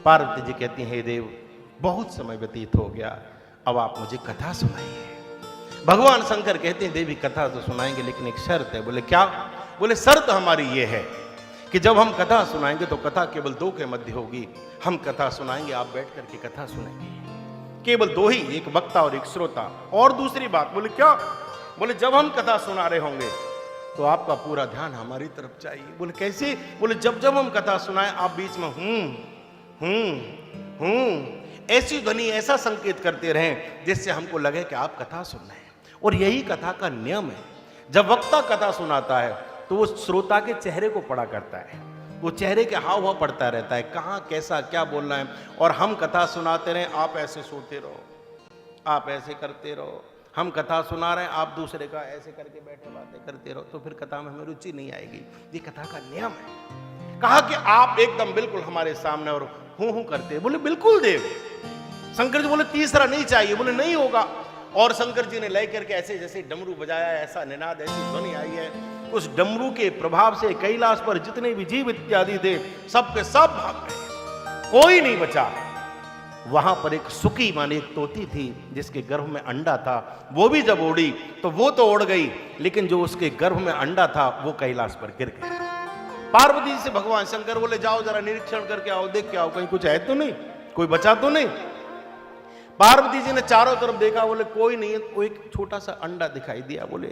पार्वती जी कहती हैं, हे देव, बहुत समय व्यतीत हो गया, अब आप मुझे कथा सुनाइए। भगवान शंकर कहते हैं, देवी कथा तो सुनाएंगे, लेकिन एक शर्त है। बोले क्या? बोले शर्त हमारी ये है कि जब हम कथा सुनाएंगे तो कथा केवल दो के मध्य होगी। हम कथा सुनाएंगे, आप बैठ करके कथा सुनेंगे, केवल दो ही, एक वक्ता और एक श्रोता। और दूसरी बात, बोले क्या? बोले जब हम कथा सुना रहे होंगे तो आपका पूरा ध्यान हमारी तरफ चाहिए। बोले कैसे? बोले जब जब हम कथा सुनाएं आप बीच में ऐसी ध्वनि, ऐसा संकेत करते रहें जिससे हमको लगे कि आप कथा सुन रहे हैं। और यही कथा का नियम है। जब वक्ता कथा सुनाता है तो वो श्रोता के चेहरे को पढ़ा करता है, वो चेहरे के हाव भाव पढ़ता रहता है, कहाँ कैसा क्या बोलना है। और हम कथा सुनाते रहें, आप ऐसे सोते रहो, आप ऐसे करते रहो, हम कथा सुना रहे हैं, आप दूसरे का ऐसे करके बैठे बातें करते रहो, तो फिर कथा में हमें रुचि नहीं आएगी। ये कथा का नियम है। कहा कि आप एकदम बिल्कुल हमारे सामने और हूं करते। बोले बिल्कुल देव। शंकर जी बोले तीसरा नहीं चाहिए। बोले नहीं होगा। और शंकर जी ने ले करके ऐसे जैसे डमरू बजाया, ऐसा निनाद, ऐसी ध्वनि आई है, उस डमरू के प्रभाव से कैलाश पर जितने भी जीव इत्यादि थे सबके सब भाग गए, कोई नहीं बचा। वहां पर एक सुकी माने एक तोती थी जिसके गर्भ में अंडा था, वो भी जब उड़ी तो वो तो उड़ गई, लेकिन जो उसके गर्भ में अंडा था वो कैलाश पर गिर गया। पार्वती जी से भगवान शंकर बोले जाओ जरा निरीक्षण करके आओ, देख के आओ, कहीं कुछ है तो नहीं, कोई बचा तो नहीं। पार्वती जी ने चारों तरफ देखा, बोले कोई नहीं है। कोई एक छोटा सा अंडा दिखाई दिया। बोले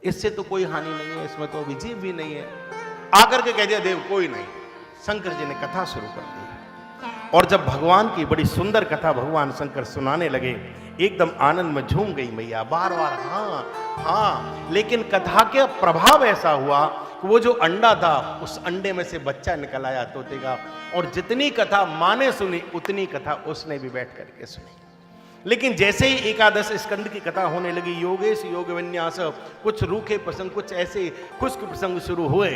इससे तो कोई हानि नहीं है, इसमें तो अभी जीव भी नहीं है। आकर के कह दिया देव कोई नहीं। शंकर जी ने कथा शुरू कर दी। और जब भगवान की बड़ी सुंदर कथा भगवान शंकर सुनाने लगे, एकदम आनंद में झूम गई मैया, बार बार हाँ हाँ। लेकिन कथा के प्रभाव ऐसा हुआ कि वो जो अंडा था उस अंडे में से बच्चा निकल आया तोते का। और जितनी कथा माँ ने सुनी उतनी कथा उसने भी बैठ करके सुनी। लेकिन जैसे ही एकादश स्कंद की कथा होने लगी, योगेश योग विन्यास, कुछ रूखे प्रसंग, कुछ ऐसे खुश्क प्रसंग शुरू हुए,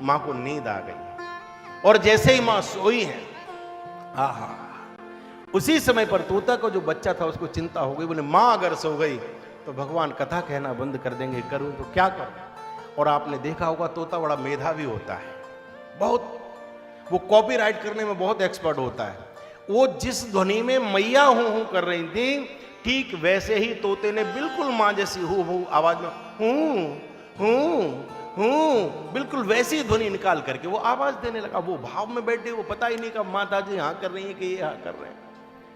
माँ को नींद आ गई। और जैसे ही माँ सोई है, आहा, उसी समय पर तोता का जो बच्चा था उसको चिंता हो गई। बोले माँ अगर सो गई तो भगवान कथा कहना बंद कर देंगे, करूं तो क्या करूं। और आपने देखा होगा तोता बड़ा मेधावी होता है, बहुत, वो कॉपीराइट करने में बहुत एक्सपर्ट होता है। वो जिस ध्वनि में मैया हूं कर रही थी, ठीक वैसे ही तोते ने बिल्कुल माँ जैसी हूं आवाज में हूं बिल्कुल वैसी ध्वनि निकाल करके वो आवाज देने लगा। वो भाव में बैठे, वो पता ही नहीं कब माता जी यहाँ कर रही है कि ये यहाँ कर रहे हैं।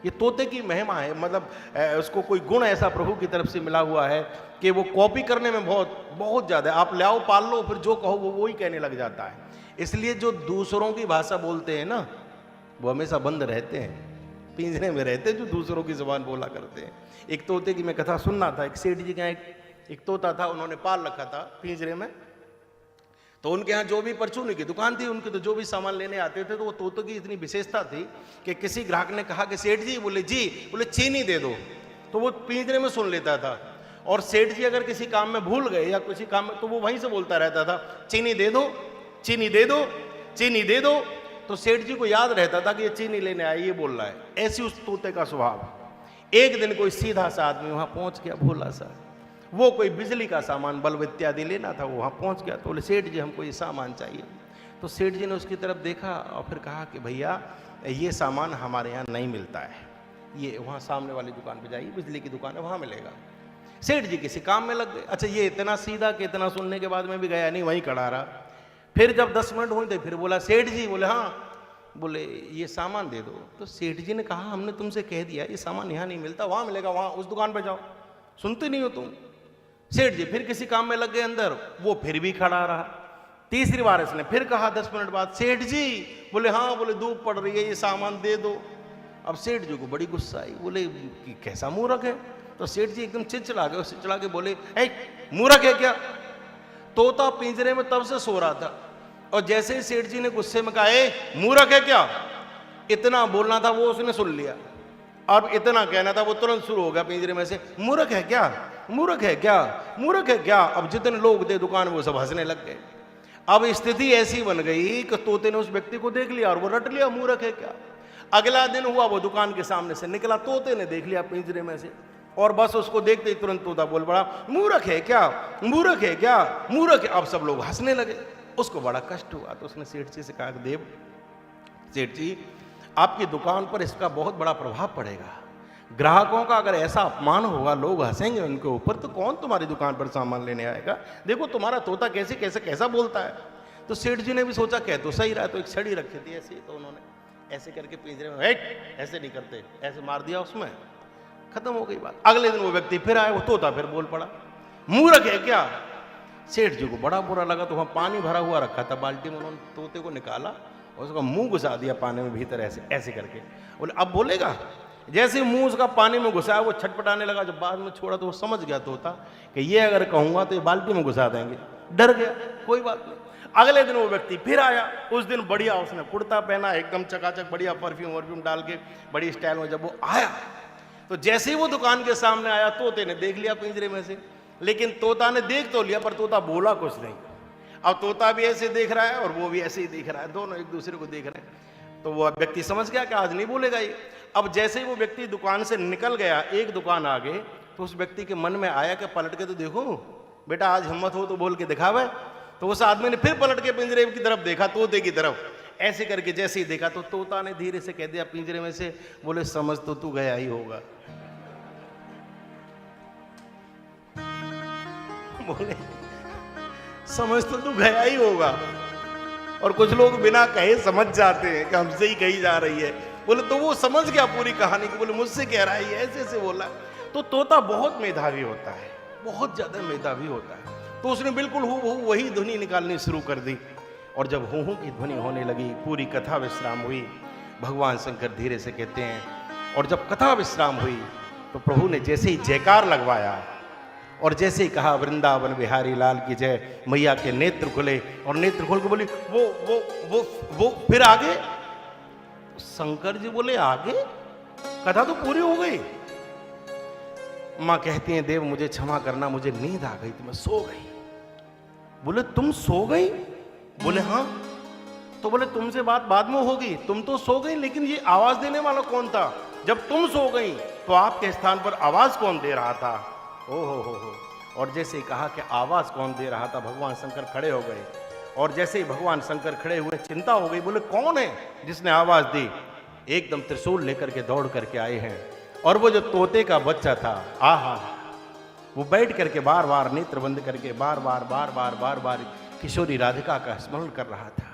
ये तोते की महिमा है, मतलब उसको कोई गुण ऐसा प्रभु की तरफ से मिला हुआ है कि वो कॉपी करने में बहुत ज्यादा। आप ले आओ पाल लो, फिर जो कहो वो ही कहने लग जाता है। इसलिए जो दूसरों की भाषा बोलते हैं ना, वो हमेशा बंद रहते हैं, पिंजरे में रहते हैं, जो दूसरों की जुबान बोला करते हैं। एक तोते की मैं कथा सुनना था। एक सेठ जी का एक तोता था, उन्होंने पाल रखा था पिंजरे में। तो उनके यहाँ जो भी परचूनी की दुकान थी, उनके तो जो भी सामान लेने आते थे, तो वो तोते की इतनी विशेषता थी कि किसी ग्राहक ने कहा कि सेठ जी, बोले जी, बोले चीनी दे दो, तो वो पिंजरे में सुन लेता था। और सेठ जी अगर किसी काम में भूल गए या किसी काम में, तो वो वहीं से बोलता रहता था, चीनी दे दो, चीनी दे दो, चीनी दे दो। तो सेठ जी को याद रहता था कि ये चीनी लेने आए, ये बोल रहा है। ऐसी उस तोते का स्वभाव। एक दिन कोई सीधा सा आदमी वहां पहुंच गया, भोला सा, वो कोई बिजली का सामान, बल्ब इत्यादि लेना था, वो वहां पहुंच गया। तो बोले सेठ जी हमको ये सामान चाहिए। तो सेठ जी ने उसकी तरफ देखा और फिर कहा कि भैया ये सामान हमारे यहाँ नहीं मिलता है, ये वहाँ सामने वाली दुकान पे जाइए, बिजली की दुकान है, वहाँ मिलेगा। सेठ जी किसी काम में लग गए। अच्छा, ये इतना सीधा कि इतना सुनने के बाद में भी गया नहीं, वहीं खड़ा रहा। फिर जब 10 मिनट हुए थे, फिर बोला सेठ जी, बोले हाँ, बोले ये सामान दे दो। तो सेठ जी ने कहा हमने तुमसे कह दिया ये सामान यहाँ नहीं मिलता, वहाँ मिलेगा, वहाँ उस दुकान पे जाओ, सुनते नहीं हो तुम। सेठ जी फिर किसी काम में लग गए अंदर, वो फिर भी खड़ा रहा। तीसरी बार इसने फिर कहा 10 मिनट बाद, सेठ जी, बोले हाँ, बोले धूप पड़ रही है, ये सामान दे दो। अब सेठ जी को बड़ी गुस्सा आई, बोले कि कैसा मूर्ख है। तो सेठ जी एकदम चिड़चिड़ा गए, चिड़चिड़ा के बोले मूर्ख है क्या। तोता पिंजरे में तब से सो रहा था, और जैसे ही सेठ जी ने गुस्से में कहा मूर्ख है क्या, इतना बोलना था वो उसने सुन लिया, और इतना कहना था वो तुरंत शुरू हो गया पिंजरे में से, मूर्ख है क्या, मूर्ख है क्या, मूर्ख है क्या। अब जितने लोग थे दुकान में वो सब हंसने लग गए। अब स्थिति ऐसी बन गई कि तोते ने उस व्यक्ति को देख लिया और वो रट लिया, मूर्ख है क्या। अगला दिन हुआ, वो दुकान के सामने से निकला, तोते ने देख लिया पिंजरे में से, और बस उसको देखते ही तुरंत तोता बोल पड़ा, मूर्ख है क्या, मूर्ख है क्या, मूर्ख है। अब सब लोग हंसने लगे, उसको बड़ा कष्ट हुआ। तो उसने सेठ जी से कहा, देव, सेठ जी आपकी दुकान पर इसका बहुत बड़ा प्रभाव पड़ेगा। ग्राहकों का अगर ऐसा अपमान होगा, लोग हंसेंगे उनके ऊपर, तो कौन तुम्हारी दुकान पर सामान लेने आएगा? देखो तुम्हारा तोता कैसे कैसे कैसा बोलता है। तो सेठ जी ने भी सोचा कह तो सही रहा, तो एक छड़ी रखी थी ऐसे, तो उन्होंने ऐसे करके पिंजरे में ऐसे नहीं करते, ऐसे मार दिया उसमें, खत्म हो गई बात। अगले दिन वो व्यक्ति फिर आया, वो तोता फिर बोल पड़ा, मूर्ख है क्या? सेठ जी को बड़ा बुरा लगा, तो वहां पानी भरा हुआ रखा था बाल्टी में, उन्होंने तोते को निकाला और उसका मुंह घुसा दिया पानी में भीतर, ऐसे ऐसे करके। बोले अब बोलेगा? जैसे मुंह उसका पानी में घुसाया वो छटपटाने लगा। जब बाद में छोड़ा तो वो समझ गया तोता कि ये अगर कहूंगा तो ये बाल्टी में घुसा देंगे, डर गया। कोई बात नहीं। अगले दिन वो व्यक्ति फिर आया, उस दिन बढ़िया उसने कुर्ता पहना, एकदम चकाचक, बढ़िया परफ्यूम वर्फ्यूम डाल के बड़ी स्टाइल में। जब वो आया तो जैसे ही वो दुकान के सामने आया, तोते ने देख लिया पिंजरे में से, लेकिन तोता ने देख तो लिया पर तोता बोला कुछ नहीं। अब तोता भी ऐसे देख रहा है और वो भी ऐसे ही देख रहा है, दोनों एक दूसरे को देख रहे हैं। तो वो व्यक्ति समझ गया कि आज नहीं बोलेगा ये। अब जैसे ही वो व्यक्ति दुकान से निकल गया, एक दुकान आगे, तो उस व्यक्ति के मन में आया कि पलट के तो देखो बेटा, आज हिम्मत हो तो बोल के दिखावे। तो उस आदमी ने फिर पलट के पिंजरे की तरफ देखा, तोते की तरफ, ऐसे करके जैसे ही देखा तो तोता ने धीरे से कह दिया पिंजरे में से, बोले समझ तो तू गया ही होगा। बोले समझ तो तू गया ही होगा। और कुछ लोग बिना कहे समझ जाते हैं कि हमसे ही कही जा रही है। बोले तो वो समझ गया पूरी कहानी को, बोले मुझसे कह रहा है, ऐसे ऐसे बोला। तो तोता बहुत मेधावी होता है, बहुत ज्यादा मेधावी होता है। तो उसने बिल्कुल हूबहू वही ध्वनि निकालनी शुरू कर दी। और जब हूँ की ध्वनि होने लगी, पूरी कथा विश्राम हुई। भगवान शंकर धीरे से कहते हैं, और जब कथा विश्राम हुई तो प्रभु ने जैसे ही जयकार लगवाया और जैसे ही कहा वृंदावन बिहारी लाल की जय, मैया के नेत्र खुले और नेत्र खोल के बोली वो फिर आगे। शंकर जी बोले आगे? कथा तो पूरी हो गई। मां कहती हैं देव मुझे क्षमा करना, मुझे नींद आ गई तो मैं सो गई। बोले तुम सो गई? बोले हाँ। तो बोले तुमसे बात बाद में होगी, तुम तो सो गई, लेकिन ये आवाज देने वाला कौन था? जब तुम सो गई तो आपके स्थान पर आवाज कौन दे रहा था? ओ हो। और जैसे ही कहा कि आवाज कौन दे रहा था, भगवान शंकर खड़े हो गए। और जैसे ही भगवान शंकर खड़े हुए, चिंता हो गई। बोले कौन है जिसने आवाज दी? एकदम त्रिशूल लेकर के दौड़ करके आए हैं। और वो जो तोते का बच्चा था, आहा, वो बैठ करके बार बार नेत्र बंद करके बार बार किशोरी राधिका का स्मरण कर रहा था।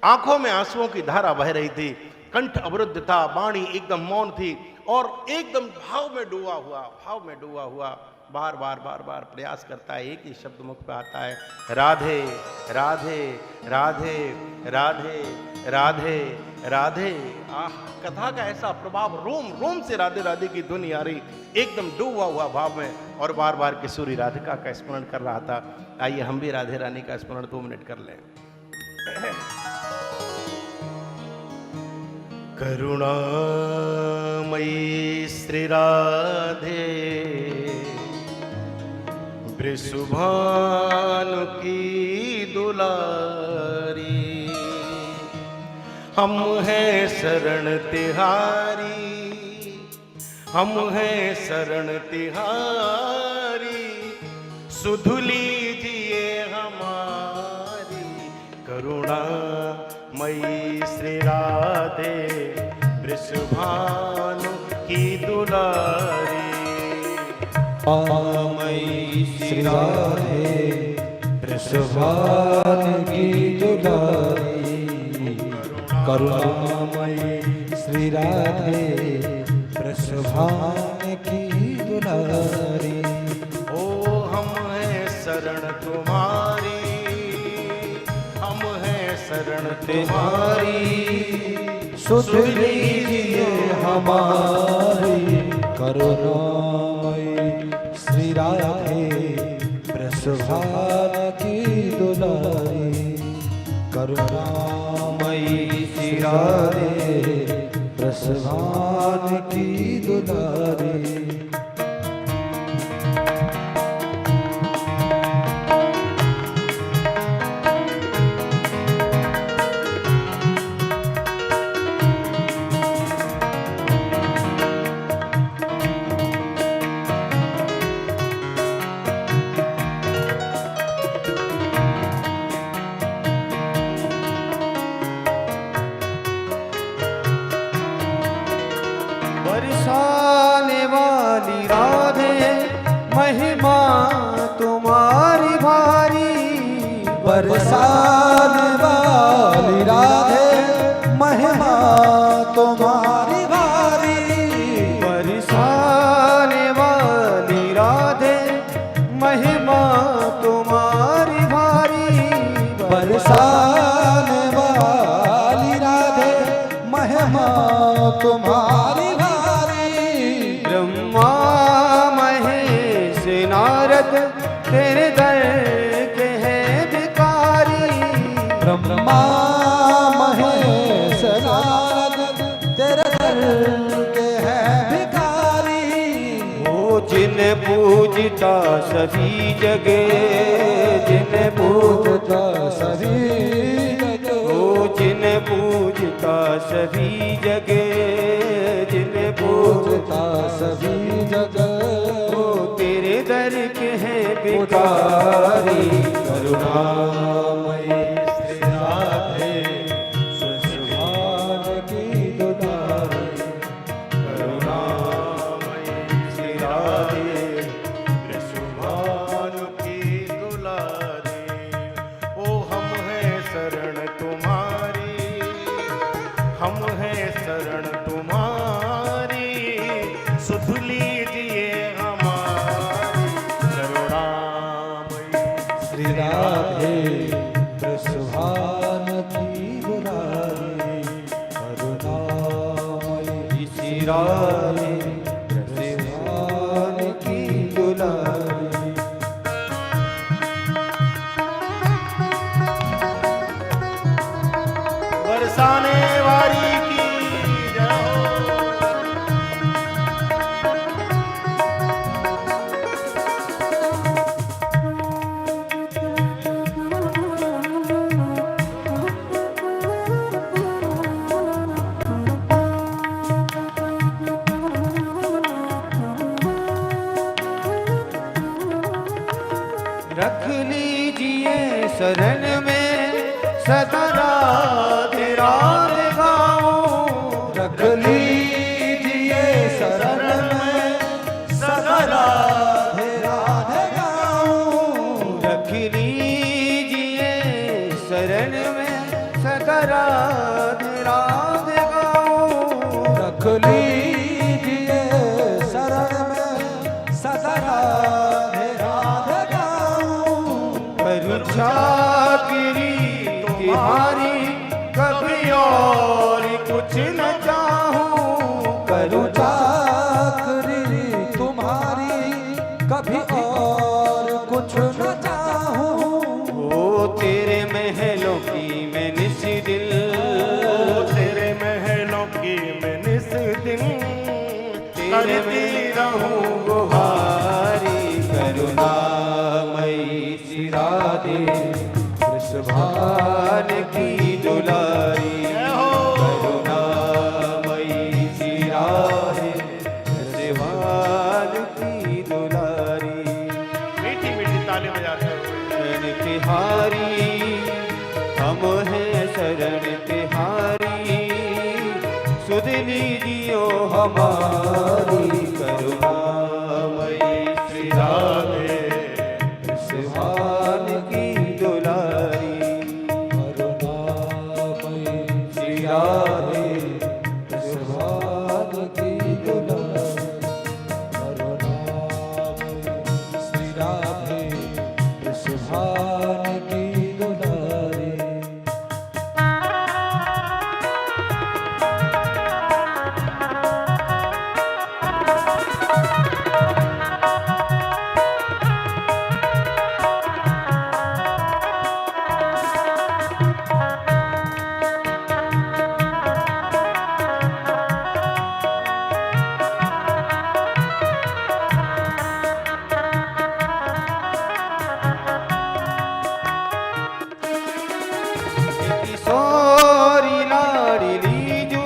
आंखों में आंसुओं की धारा बह रही थी, कंठ अवरुद्ध था, वाणी एकदम मौन थी और एकदम भाव में डूबा हुआ बार बार प्रयास करता है। एक ही शब्द मुख पे आता है, राधे राधे राधे राधे राधे राधे। आह, कथा का ऐसा प्रभाव, रोम रोम से राधे राधे की ध्वनि आ रही, एकदम डूबा हुआ भाव में, और बार बार किशोरी राधिका का स्मरण कर रहा था। आइए हम भी राधे रानी का स्मरण 2 मिनट कर लें। करुणामयी श्री राधे, वृषभानु की दुलारी, हम हैं शरण तिहारी, हम हैं शरण तिहारी, सुध लीजिए हमारी। करुणामयी श्री राधे, वृषभानु की दुलारी, करुणामयी श्री राधे, वृषभानु की दुलारी, करुणामयी श्री राधे, वृषभानु की दुलारी। ओ हम हैं शरण तुम्हारी, हम हैं शरण तुम्हारी, सुध लीजिए हमारी। करुणामयी श्री राधे, वृषभानु की दुलारी, करुणामयी श्री राधे, वृषभानु की दुलारी। बरसाने वाली राधे महिमा तुम्हारी भारी, बरसाने वाली राधे महिमा तुम्हारी भारी, बरसाने वाली राधे महिमा तुम्हारी भारी, बरसाने वाली राधे महिमा तुम्हारी भारी। ब्रह्मा महेश नारद तेरे दर के हैं भिखारी, ब्रह्मा महेश नारद तेरे दर के हैं भिखारी। वो जिन पूजता सभी जगे, जिन पूजता सभी वो जिन पूजता सभी जगे, जिन पूजता सभी जगह, वो तेरे दर के हैं भिखारी। करुणामयी श्री राधे सुभान की दुलारी, करुणामयी श्री राधे सुभान की दुलारी। ओ हम हैं शरण तुम्हारी, हम हैं शरण तुम्हारी, सुध लीजिए हमारी। करुणामयी श्री राधे सुभान की दुलारी, करुणामयी श्री राधे सुभान की दुलारी। बरसाने वाली की जय हो। रख लीजिए शरण में सदा राधे राधे गाऊं, रख लीजिए शरण में सदा राधे राधे गाऊं, रख लीजिए शरण में सदा राधे राधे गाऊं, रख लीजिए शरण में सदा राधे राधे गाऊं। करूं चाकरी तुम्हारी कभी और कुछ न चाहूं, करूं चाकरी तुम्हारी कभी और कुछ न चाहूं। ओ तेरे महलों की मैं निस दिल, तेरे महलों की मैं निस दिन तेरे में रहूं गुहारी। करुणामयी श्री राधे वृषभान की दुलारी, करुणामयी श्री राधे वृषभान की दुलारी। मीठी मीठी ताली बजाते हुए शरण तिहारी हम हैं शरण तिहारी, सुध लीजियो हमारी। करुणामयी श्री राधे सुभान की दुलारी, करुणामयी श्री राधे सुभान की दुलारी, करुणामयी श्री राधे सुभान की दुलारी। किशोरी लाडली जू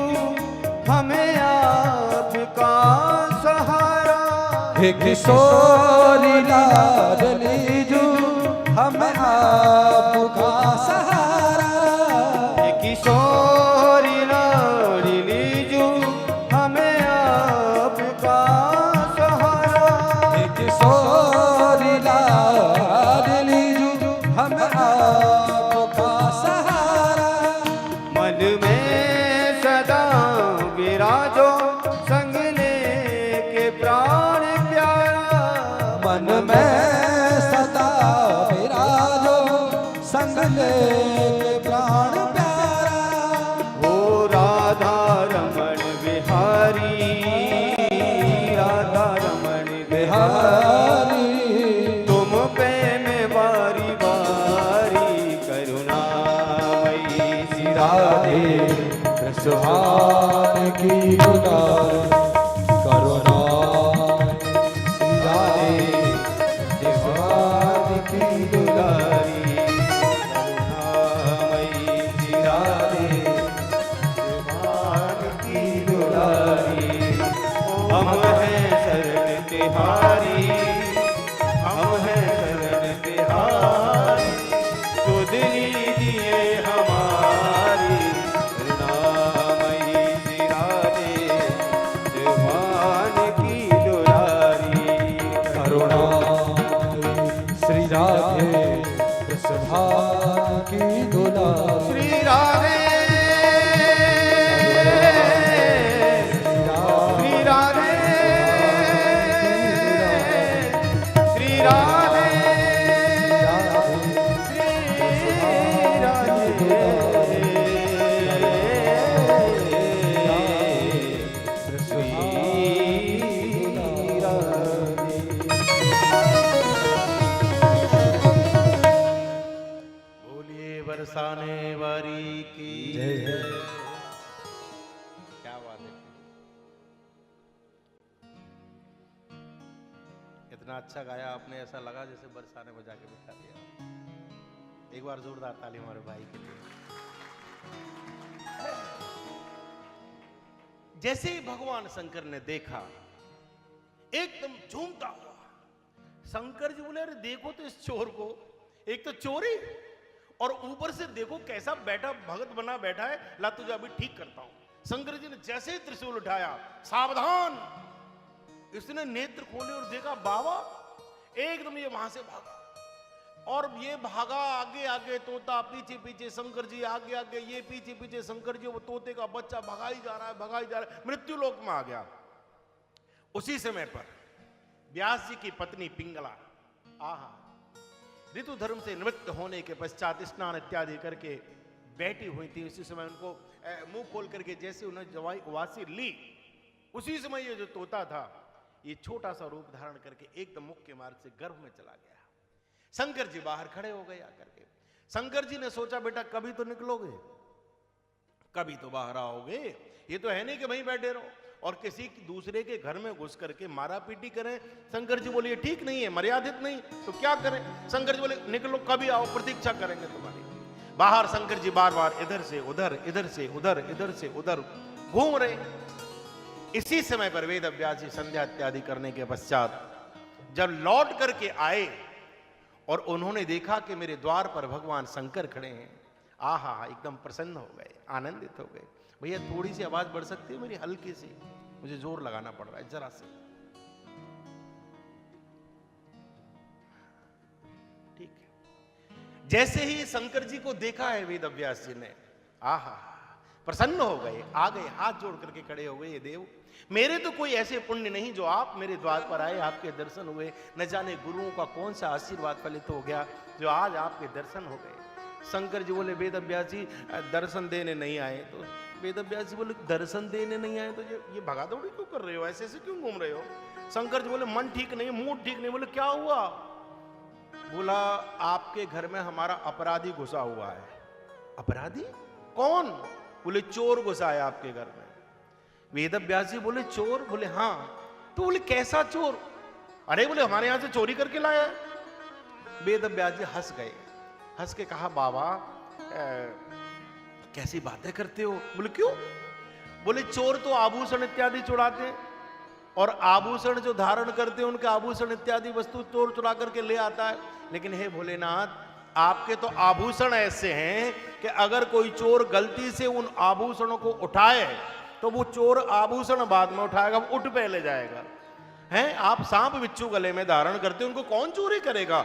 हमें आपका सहारा, हे किशोरी लाडली जू हमें आपका सहारा। किशोरी लाडली जू हमें की दुलारी करुणा श्री राधे जसवाद की दुलारी करुणामयी श्री राधे जसवाद की दुलारी हम हैं शरण तिहारी, हम हैं शरण तिहारी, सुध लीजिए हमारी करुणामयी श्री राधे जवान की दुलारी करुणा श्री राधे जसवाद की दुलारी श्री राधे श्री राधे श्री राधे बोलिए बरसाने वाली की जय जय। क्या बात है, इतना अच्छा गाया आपने, ऐसा लगा जैसे बरसाने बजा के बिठा दिया। एक बार जोरदार ताली हमारे भाई के लिए। जैसे ही भगवान शंकर ने देखा, एकदम झूमता हुआ शंकर जी बोले, अरे देखो तो इस चोर को, एक तो चोरी और ऊपर से देखो कैसा बैठा भगत बना बैठा है, ला तुझे अभी ठीक करता हूं। शंकर जी ने जैसे ही त्रिशूल उठाया, सावधान, इसने नेत्र खोले और देखा बाबा, एकदम ये वहां से भागा और ये भागा आगे आगे, तोता पीछे पीछे, शंकर जी आगे आगे, ये पीछे पीछे शंकर जी, वो तोते का बच्चा भगा ही जा रहा है, भगा ही जा रहा है, मृत्यु लोक में आ गया। उसी समय पर व्यास जी की पत्नी पिंगला, आहा, ऋतु धर्म से निवृत्त होने के पश्चात स्नान इत्यादि करके बैठी हुई थी। उसी समय उनको मुंह खोल करके जैसे उन्हें जवाई उवासी ली, उसी समय ये जो तोता था, ये छोटा सा रूप धारण करके एकदम मुख्य मार्ग से गर्भ में चला गया। शंकर जी बाहर खड़े हो गए आकर के। शंकर जी ने सोचा, बेटा कभी तो निकलोगे, कभी तो बाहर आओगे, ये तो है नहीं कि वहीं बैठे रहो और किसी दूसरे के घर में घुस करके मारा पीटी करें। शंकर जी बोले, ये ठीक नहीं है, मर्यादित नहीं, तो क्या करें? शंकर जी बोले, निकलो, कभी आओ, प्रतीक्षा करेंगे तुम्हारी। बाहर शंकर जी बार बार इधर से उधर, इधर से उधर, इधर से उधर घूम रहे। इसी समय पर वेद व्यास जी संध्या इत्यादि करने के पश्चात जब लौट करके आए और उन्होंने देखा कि मेरे द्वार पर भगवान शंकर खड़े हैं, आहा, एकदम प्रसन्न हो गए, आनंदित हो गए। भैया थोड़ी सी आवाज बढ़ सकती है मेरी, हल्की सी, मुझे जोर लगाना पड़ रहा है जरा से, ठीक है। जैसे ही शंकर जी को देखा है वेद व्यास जी ने, आहा, प्रसन्न हो गए, आ गए, हाथ जोड़ करके खड़े हो गए, ये देव, मेरे तो कोई ऐसे पुण्य नहीं जो आप मेरे द्वार पर आए, आपके दर्शन हुए, न जाने गुरुओं का कौन सा आशीर्वाद फलित हो गया जो आज आपके दर्शन हो गए। शंकर जी बोले, वेद व्यास जी दर्शन देने नहीं आए। तो वेद व्यास जी बोले, दर्शन देने नहीं आए तो ये भगा दौड़ी क्यों कर रहे हो, ऐसे ऐसे क्यों घूम रहे हो? शंकर जी बोले, मन ठीक नहीं, मूड ठीक नहीं। बोले, क्या हुआ? बोला, आपके घर में हमारा अपराधी घुसा हुआ है। अपराधी कौन? बोले, चोर घुसा है आपके घर में। वेद व्यास जी बोले, चोर? बोले, हाँ। तो बोले, कैसा चोर? अरे बोले, हमारे यहां से चोरी करके लाया है। वेद व्यास जी हंस गए, हंस के कहा, बाबा कैसी बातें करते हो? बोले, क्यों? बोले, चोर तो आभूषण इत्यादि चुराते हैं और आभूषण जो धारण करते हैं उनके आभूषण इत्यादि वस्तु चोर चुरा करके ले आता है। लेकिन हे भोलेनाथ, आपके तो आभूषण ऐसे हैं कि अगर कोई चोर गलती से उन आभूषणों को उठाए तो वो चोर आभूषण बाद में उठाएगा, वो उठ पहले जाएगा। हैं, आप सांप बिच्छू गले में धारण करते, उनको कौन चोरी करेगा?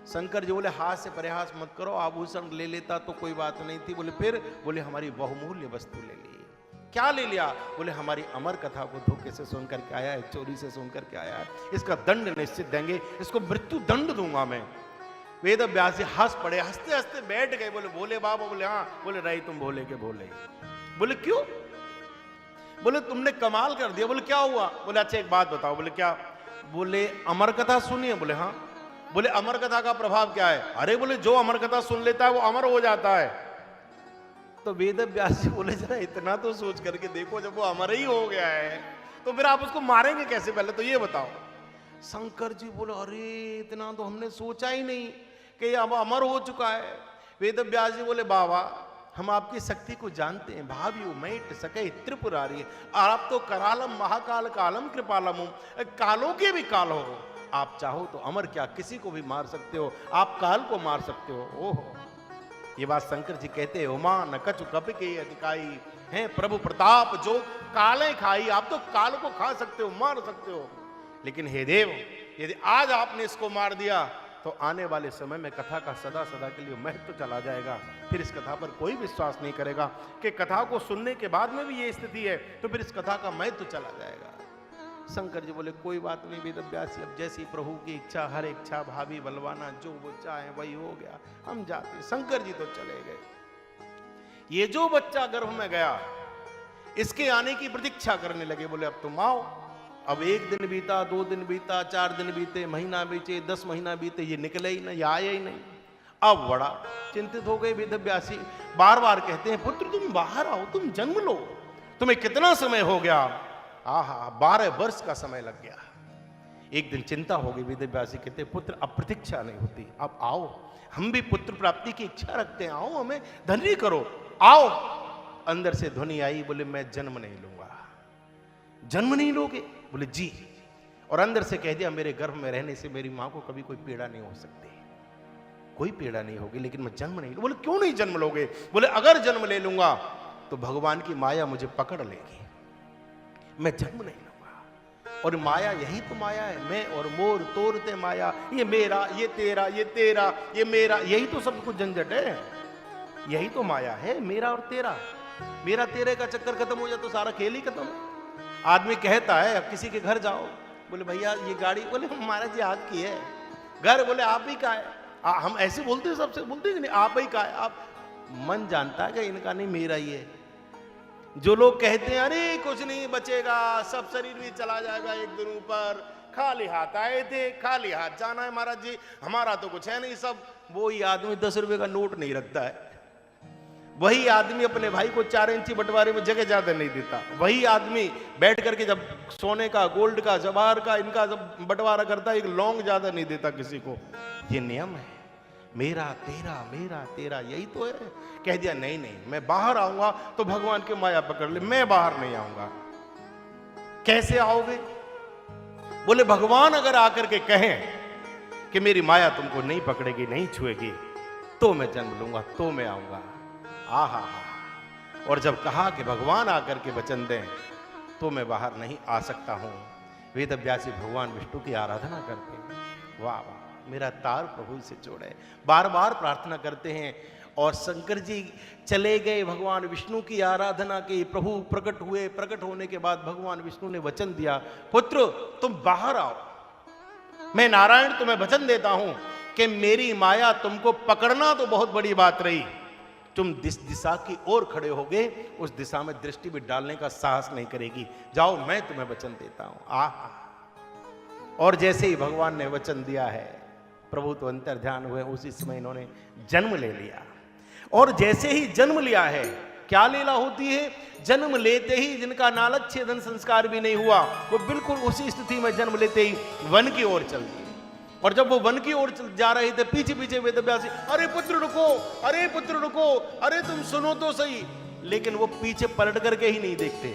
शंकर जी बोले, हाथ से प्रयास मत करो, आभूषण ले लेता तो कोई बात नहीं थी। बोले, फिर? बोले, हमारी बहुमूल्य वस्तु ले ली। क्या ले लिया? बोले, हमारी अमर कथा को धोखे से सुन करके आया है, चोरी से सुन करके आया है, इसका दंड निश्चित देंगे, इसको मृत्यु दंड दूंगा मैं। वेद व्यास जी हंस पड़े, हंसते हंसते बैठ गए। बोले, भोले बाबा? बोले, हाँ। बोले, रही तुम भोले के भोले। बोले, क्यों? बोले, तुमने कमाल कर दिया। बोले, क्या हुआ? बोले, अच्छा एक बात बताओ। बोले, क्या? बोले, अमर कथा सुनिए। बोले, हाँ। बोले, अमर कथा का प्रभाव क्या है? अरे बोले, जो अमर कथा सुन लेता है वो अमर हो जाता है। तो वेद व्यास जी बोले जरा इतना तो सोच करके देखो, जब वो अमर ही हो गया है तो फिर आप उसको मारेंगे कैसे, पहले तो ये बताओ। शंकर जी बोले अरे इतना तो हमने सोचा ही नहीं कि अब अमर हो चुका है। वेद व्यास जी बोले बाबा हम आपकी शक्ति को जानते हैं, भावियो मैट सके त्रिपुरारी, आप तो करालम महाकाल कालम कृपालम, कालों के भी काल हो, आप चाहो तो अमर क्या किसी को भी मार सकते हो, आप काल को मार सकते हो। ओहो, ये बात शंकर जी कहते हैं उमा न कछु कपि के अधिकाई हैं प्रभु प्रताप जो काले खाई, आप तो काल को खा सकते हो, मार सकते हो, लेकिन हे देव यदि आज आपने इसको मार दिया तो आने वाले समय में कथा का सदा सदा के लिए महत्व चला जाएगा, फिर इस कथा पर कोई विश्वास नहीं करेगा कि कथा को सुनने के बाद में भी ये स्थिति है तो फिर इस कथा का महत्व चला जाएगा। शंकर जी बोले कोई बात नहीं वेद व्यास जी, अब जैसी प्रभु की इच्छा, हर इच्छा भावी बलवाना, जो वो चाहे वही हो गया, हम जाते। शंकर जी तो चले गए। ये जो बच्चा गर्भ में गया इसके आने की प्रतीक्षा करने लगे, बोले अब तुम आओ। अब 1 दिन बीता, 2 दिन बीता, 4 दिन बीते, महीना बीते, 10 महीना बीते, ये निकले ही नहीं, आया ही नहीं। अब बड़ा चिंतित हो गए वेद व्यास जी, बार बार कहते हैं पुत्र तुम बाहर आओ, तुम जन्म लो, तुम्हें कितना समय हो गया, आहा 12 वर्ष का समय लग गया। एक दिन चिंता हो गई, वेद व्यास जी कहते पुत्र अब प्रतीक्षा नहीं होती, अब आओ, हम भी पुत्र प्राप्ति की इच्छा रखते हैं, आओ हमें धन्य करो, आओ। अंदर से ध्वनि आई, बोले मैं जन्म नहीं लूंगा। जन्म नहीं लोगे? बोले जी। और अंदर से कह दिया मेरे गर्भ में रहने से मेरी मां को कभी कोई पीड़ा नहीं हो सकती, कोई पीड़ा नहीं होगी, लेकिन मैं जन्म नहीं। बोले क्यों नहीं जन्म लोगे? बोले अगर जन्म ले लूंगा तो भगवान की माया मुझे पकड़ लेगी, मैं जन्म नहीं लूंगा। और माया यही तो माया है, मैं और मोर तोड़ते माया, ये मेरा, ये तेरा, ये तेरा, ये मेरा, यही तो सब कुछ झंझट है, यही तो माया है, मेरा और तेरा। मेरा तेरे का चक्कर खत्म हो जाए तो सारा खेल ही खत्म है। आदमी कहता है अब किसी के घर जाओ, बोले भैया ये गाड़ी, बोले महाराज जी आपकी है। घर, बोले आप ही का है। हम ऐसे बोलते हैं, सबसे बोलते हैं नहीं आप ही का है। आप मन जानता है कि इनका नहीं मेरा ही है। जो लोग कहते हैं अरे कुछ नहीं बचेगा, सब शरीर भी चला जाएगा एक दिन ऊपर, खाली हाथ आए थे खाली हाथ जाना है महाराज जी, हमारा तो कुछ है नहीं सब। वो ही आदमी 10 रुपए का नोट नहीं रखता है, वही आदमी अपने भाई को 4 इंची बंटवारे में जगह ज्यादा नहीं देता, वही आदमी बैठ करके जब सोने का, गोल्ड का, जवाहर का, इनका जब बंटवारा करता है एक लौंग ज्यादा नहीं देता किसी को। ये नियम है, मेरा तेरा, यही तो है। कह दिया नहीं नहीं मैं बाहर आऊंगा तो भगवान की माया पकड़ ले, मैं बाहर नहीं आऊंगा। कैसे आओगे? बोले भगवान अगर आकर के कहें कि मेरी माया तुमको नहीं पकड़ेगी, नहीं छुएगी, तो मैं जन्म लूंगा, तो मैं आऊंगा। आहा हा। और जब कहा कि भगवान आकर के वचन दें तो मैं बाहर नहीं आ सकता हूं। वेद व्यासी भगवान विष्णु की आराधना करते हैं। वाह वाह, मेरा तार प्रभु से जोड़े, बार बार प्रार्थना करते हैं। और शंकर जी चले गए भगवान विष्णु की आराधना की। प्रभु प्रकट हुए, प्रकट होने के बाद भगवान विष्णु ने वचन दिया पुत्र तुम बाहर आओ, मैं नारायण तुम्हें वचन देता हूं कि मेरी माया तुमको पकड़ना तो बहुत बड़ी बात रही, तुम जिस दिशा की ओर खड़े होगे उस दिशा में दृष्टि भी डालने का साहस नहीं करेगी। जाओ मैं तुम्हें वचन देता हूं। आहा। और जैसे ही भगवान ने वचन दिया है, प्रभु तो अंतर ध्यान हुए, उसी समय इन्होंने जन्म ले लिया। और जैसे ही जन्म लिया है, क्या लीला होती है, जन्म लेते ही जिनका नालच्छेदन संस्कार भी नहीं हुआ, वो बिल्कुल उसी स्थिति में जन्म लेते ही वन की ओर चल दिए। और जब वो वन की ओर जा रहे थे, पीछे पीछे वेद व्यासी, अरे पुत्र रुको, अरे पुत्र रुको, अरे तुम सुनो तो सही। लेकिन वो पीछे पलट करके ही नहीं देखते।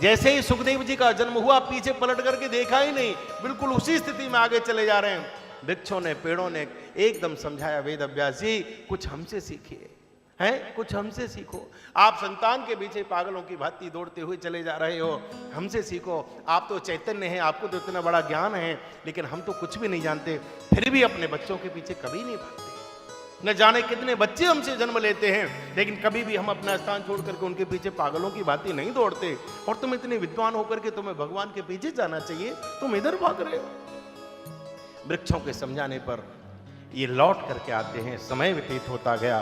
जैसे ही सुखदेव जी का जन्म हुआ, पीछे पलट करके देखा ही नहीं, बिल्कुल उसी स्थिति में आगे चले जा रहे हैं। वृक्षों ने, पेड़ों ने एकदम समझाया वेद व्यास जी कुछ हमसे सीखिए, हैं कुछ हमसे सीखो। आप संतान के पीछे पागलों की भांति दौड़ते हुए चले जा रहे हो, हमसे सीखो। आप तो चैतन्य हैं, आपको तो इतना बड़ा ज्ञान है, लेकिन हम तो कुछ भी नहीं जानते, फिर भी अपने बच्चों के पीछे कभी नहीं भागते। न जाने कितने बच्चे हमसे जन्म लेते हैं, लेकिन कभी भी हम अपना स्थान छोड़ करके उनके पीछे पागलों की भांति नहीं दौड़ते। और तुम इतने विद्वान होकर के तुम्हें भगवान के पीछे जाना चाहिए, तुम इधर भाग रहे हो। वृक्षों के समझाने पर ये लौट करके आते हैं। समय व्यतीत होता गया।